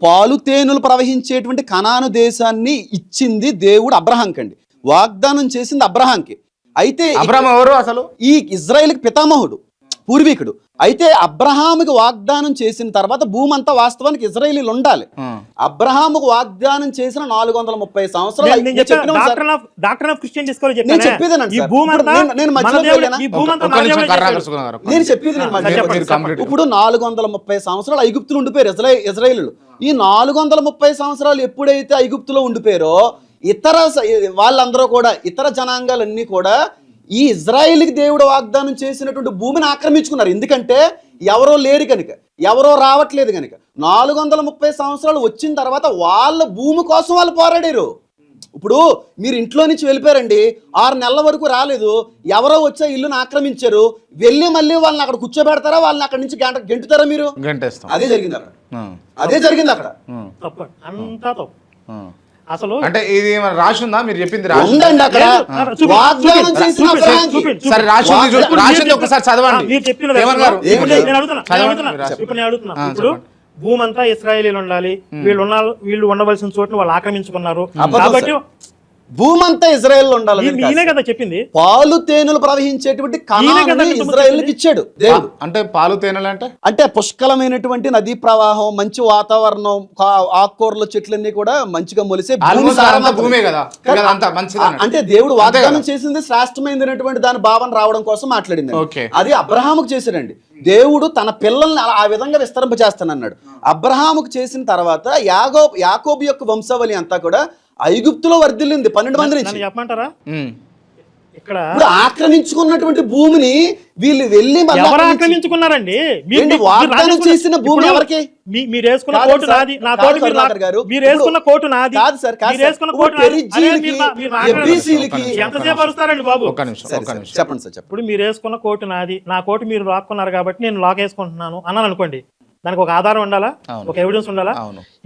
పాలు తేనెలు ప్రవహించేటువంటి కనాను దేశాన్ని ఇచ్చింది దేవుడు అబ్రహాంకండి. వాగ్దానం చేసింది అబ్రహాంకి. అయితే అబ్రహాం ఎవరు అసలు? ఈ ఇజ్రాయెల్కి పితామహుడు, పూర్వీకుడు. అయితే అబ్రహాముకి వాగ్దానం చేసిన తర్వాత భూమి అంతా వాస్తవానికి ఇజ్రాయేలీలు ఉండాలి. అబ్రహాముకు వాగ్దానం చేసిన 430 సంవత్సరాలు నేను చెప్పేది. ఇప్పుడు 430 సంవత్సరాలు ఐగుప్తులు ఉండిపోయారు ఇజ్రాయేలీలు. ఈ 430 సంవత్సరాలు ఎప్పుడైతే ఐగుప్తులో ఉండిపోయారో ఇతర వాళ్ళందరూ కూడా, ఇతర జనాంగాలన్నీ కూడా ఈ ఇజ్రాయిల్కి దేవుడు వాగ్దానం చేసినటువంటి భూమిని ఆక్రమించుకున్నారు. ఎందుకంటే ఎవరో లేరు కనుక, ఎవరో రావట్లేదు కనుక. 430 సంవత్సరాలు వచ్చిన తర్వాత వాళ్ళ భూమి కోసం వాళ్ళు పోరాడారు. ఇప్పుడు మీరు ఇంట్లో నుంచి వెళ్ళిపోయారండి, 6 నెలల వరకు రాలేదు, ఎవరో వచ్చే ఇల్లుని ఆక్రమించారు, వెళ్ళి మళ్ళీ వాళ్ళని అక్కడ కూర్చోబెడతారా, వాళ్ళని అక్కడి నుంచి గెంటుతారా మీరు? అదే జరిగింది అక్కడ, అదే జరిగింది అక్కడ. అంతా తప్పు. అసలు అంటే ఇది రాసి ఉందా? మీరు చెప్పింది ఉందండి అక్కడ. ఒకసారి చదవండి. ఇప్పుడు భూమి అంతా ఇశ్రాయేలీలు ఉండాలి, వీళ్ళు ఉండవలసిన చోటును వాళ్ళు ఆక్రమించుకున్నారు కాబట్టి భూమంతా ఇజ్రాయెల్ ఉండాలి. ఈయనే కదా చెప్పింది. పాలు తేనెలు ప్రవహించేటువంటి కనానుని ఇజ్రాయెల్కి ఇచ్చాడు దేవుడు. అంటే పాలు తేనెలు అంటే పుష్కలమైనటువంటి నదీ ప్రవాహం, మంచి వాతావరణం, ఆకుకూరల చెట్లన్నీ కూడా మంచిగా మొలిసే భూమే కదా. అంటే దేవుడు వాగ్దానం చేసింది శ్రేష్టమైనటువంటి దాని భావన రావడం కోసం మాట్లాడింది. అది అబ్రహాముకు చేశాడండి. దేవుడు తన పిల్లల్ని ఆ విధంగా విస్తరింపజేస్తానన్నాడు. అబ్రహాముకు చేసిన తర్వాత యాకోబు యొక్క వంశావళి అంతా కూడా ఐగుప్తులో వర్ధిల్లింది 12 మంది నుంచి. చెప్పమంటారా, ఇక్కడ ఆక్రమించుకున్నటువంటి భూమిని వీళ్ళు వెళ్ళి ఆక్రమించుకున్నారండి. వాగ్దానం చేసిన భూమి ఎవరికి? మీరు వేసుకున్న కోటు నాది, నా కోటు మీరు వేసుకున్న కోటు నాది కాదు సార్. ఎంతసేపు అరుస్తారండి బాబు? చెప్పండి సార్. ఇప్పుడు మీరు వేసుకున్న కోటు నాది, నా కోటు మీరు లాక్కున్నారు కాబట్టి నేను లాక్ వేసుకుంటున్నాను అన్నాను అనుకోండి, దానికి ఒక ఆధారం ఉండాలా, ఒక ఎవిడెన్స్ ఉండాలా.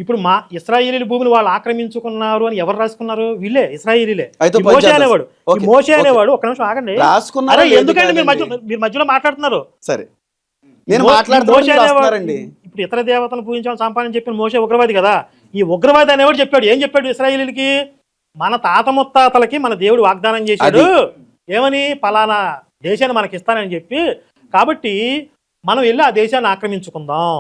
ఇప్పుడు మా ఇశ్రాయేలీ భూమిని వాళ్ళు ఆక్రమించుకున్నారు అని ఎవరు రాసుకున్నారు? వీళ్ళే, ఇశ్రాయేలీలే. మోషే అనేవాడు, మోషే అనేవాడు. ఒక్క నిమిషం ఆగండి, ఎందుకంటే మీరు మధ్యలో మాట్లాడుతున్నారు. సరే, మోషే అనేవాడు ఇప్పుడు ఇతర దేవతలను పూజించాలని సంపాదన చెప్పిన మోషే ఉగ్రవాది కదా. ఈ ఉగ్రవాది అనేవాడు చెప్పాడు, ఏం చెప్పాడు ఇశ్రాయేలీలకి? మన తాత ముత్తాతలకి మన దేవుడు వాగ్దానం చేశాడు, ఏమని? పలానా దేశాన్ని మనకి ఇస్తానని చెప్పి, కాబట్టి మనం వెళ్ళి ఆ దేశాన్ని ఆక్రమించుకుందాం.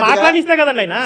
మాట్లాడిస్తే కదండి ఆయన.